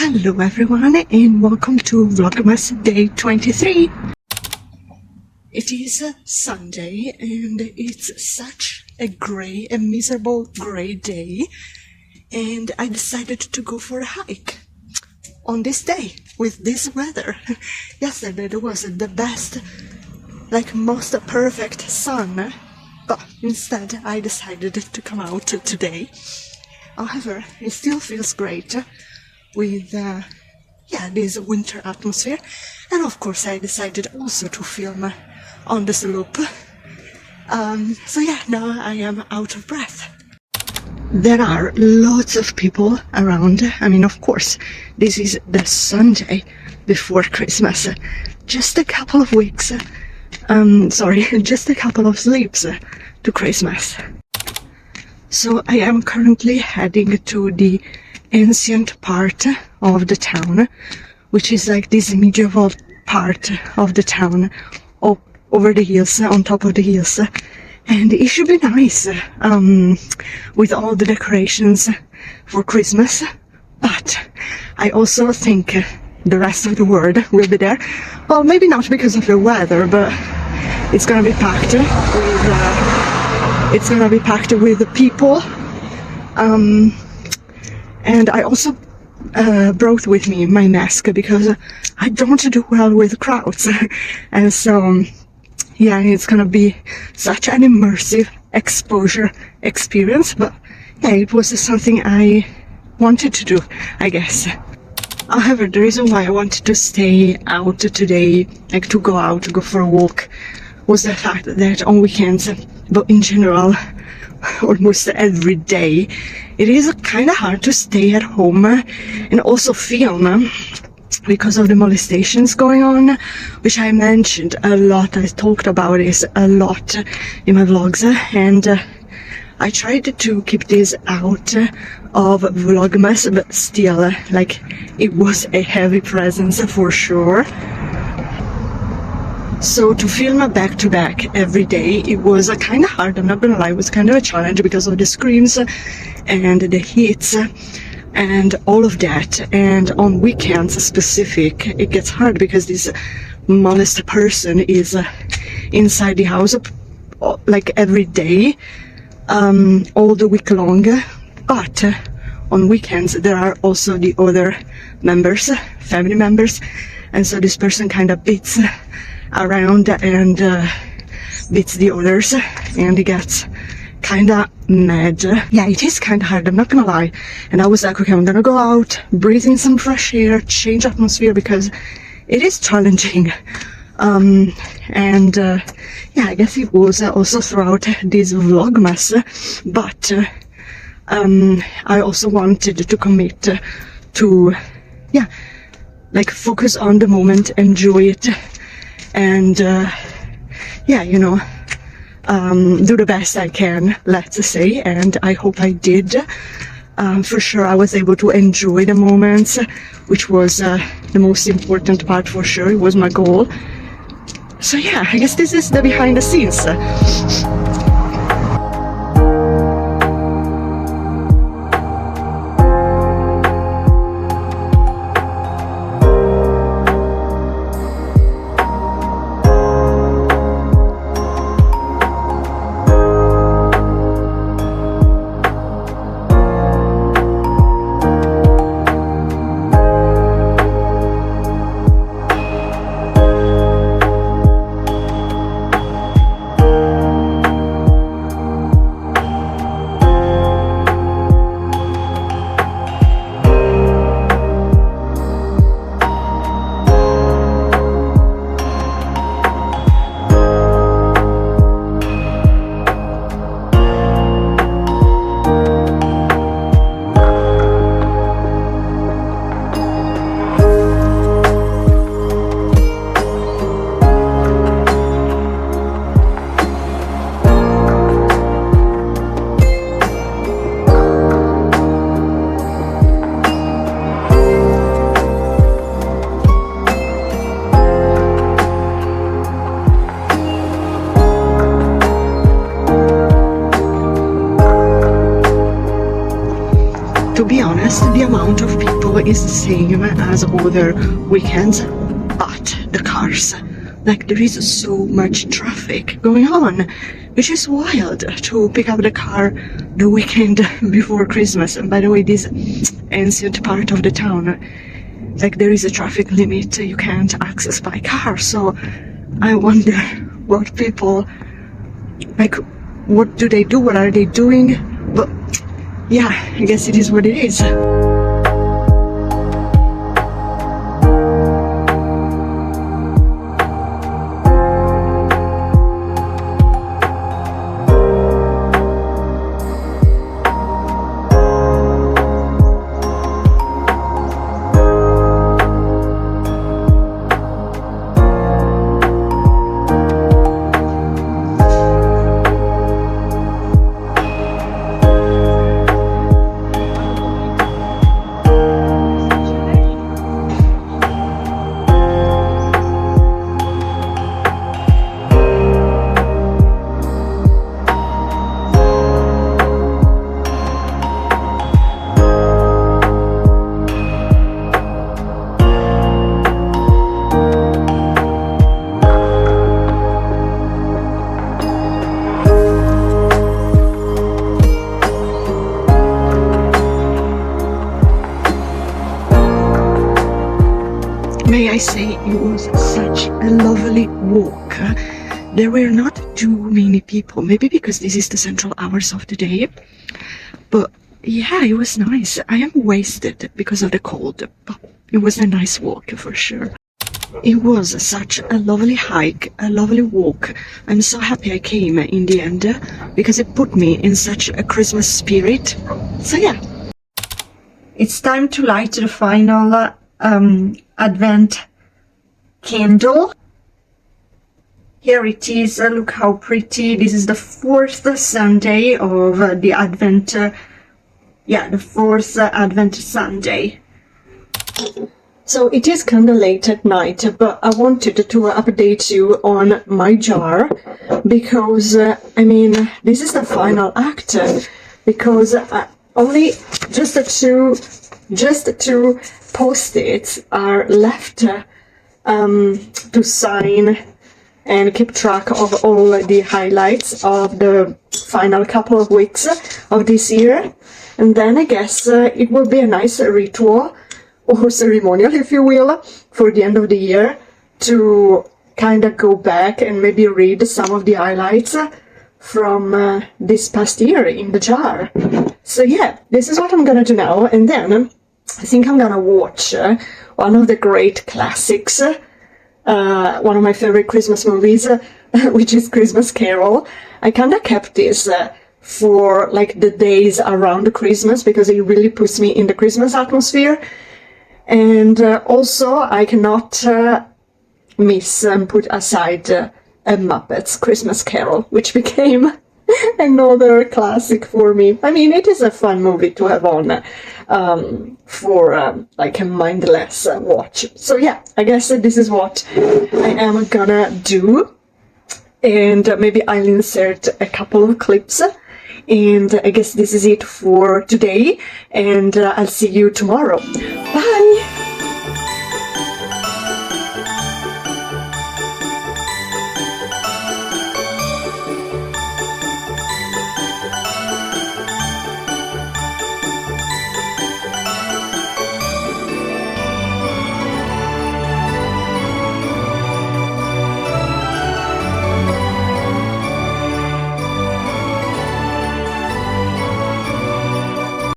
Hello everyone and welcome to Vlogmas Day 23. It is a Sunday and it's such a miserable grey day, and I decided to go for a hike on this day with this weather. Yesterday there was the best, most perfect sun, but instead I decided to come out today. However, it still feels great with this winter atmosphere, and of course I decided also to film on the slope. Now I am out of breath. There are lots of people around. I mean, of course, this is the Sunday before Christmas. Just a couple of weeks, just a couple of sleeps to Christmas. So I am currently heading to the ancient part of the town, which is like this medieval part of the town, over the hills, on top of the hills, and it should be nice with all the decorations for Christmas. But I also think the rest of the world will be there. Well, maybe not because of the weather, but it's gonna be packed with the people. And I also brought with me my mask because I don't do well with crowds. And so, yeah, it's gonna be such an immersive exposure experience. But yeah, it was something I wanted to do, I guess. However, the reason why I wanted to stay out today, to go for a walk, was the fact that on weekends, but in general, almost every day, it is kind of hard to stay at home and also film because of the molestations going on, which I mentioned a lot. I talked about this a lot in my vlogs, and I tried to keep this out of Vlogmas, but still, it was a heavy presence for sure. So to film back-to-back every day, it was kind of hard, I'm not gonna lie. It was kind of a challenge because of the screens and the heats and all of that. And on weekends specific, it gets hard because this modest person is inside the house every day, all the week long. But on weekends there are also the other members, family members, and so this person kind of beats around and beats the others, and he gets kind of mad. Yeah, it is kind of hard, I'm not gonna lie. And I was like, okay, I'm gonna go out, breathe in some fresh air, change atmosphere, because it is challenging. Yeah, I guess it was also throughout this Vlogmas, but I also wanted to commit to focus on the moment, enjoy it, and do the best I can, let's say. And I hope I did. For sure I was able to enjoy the moments, which was the most important part for sure. It was my goal. So yeah, I guess this is the behind the scenes. To be honest, the amount of people schedule is the same as other weekends, but the cars, like there is so much traffic going on, which is wild to pick up the car the weekend before Christmas. And by the way, this ancient part of the town, like there is a traffic limit you can't access by car. So I wonder what people, like, what do they do? What are they doing? But yeah, I guess it is what it is. May I say, it was such a lovely walk. There were not too many people, maybe because this is the central hours of the day. But yeah, it was nice. I am wasted because of the cold, but it was a nice walk for sure. It was such a lovely hike, a lovely walk. I'm so happy I came in the end because it put me in such a Christmas spirit. So yeah. It's time to light the final Advent candle. Here it is. Look how pretty. This is the 4th Sunday of the Advent. The 4th Advent Sunday. So it is kind of late at night, but I wanted to update you on my jar because I mean, this is the final act because only just two post-its are left to sign and keep track of all the highlights of the final couple of weeks of this year. And then I guess it will be a nice ritual or ceremonial, if you will, for the end of the year to kind of go back and maybe read some of the highlights from this past year in the jar. So yeah, this is what I'm gonna do now, and then I think I'm gonna watch one of the great classics, one of my favorite Christmas movies, which is Christmas Carol. I kind of kept this for like the days around Christmas because it really puts me in the Christmas atmosphere. And also I cannot miss and put aside a Muppets Christmas Carol, which became another classic for me. I mean, it is a fun movie to have on for like a mindless watch. So yeah, I guess this is what I am gonna do, and maybe I'll insert a couple of clips, and I guess this is it for today, and I'll see you tomorrow. Bye!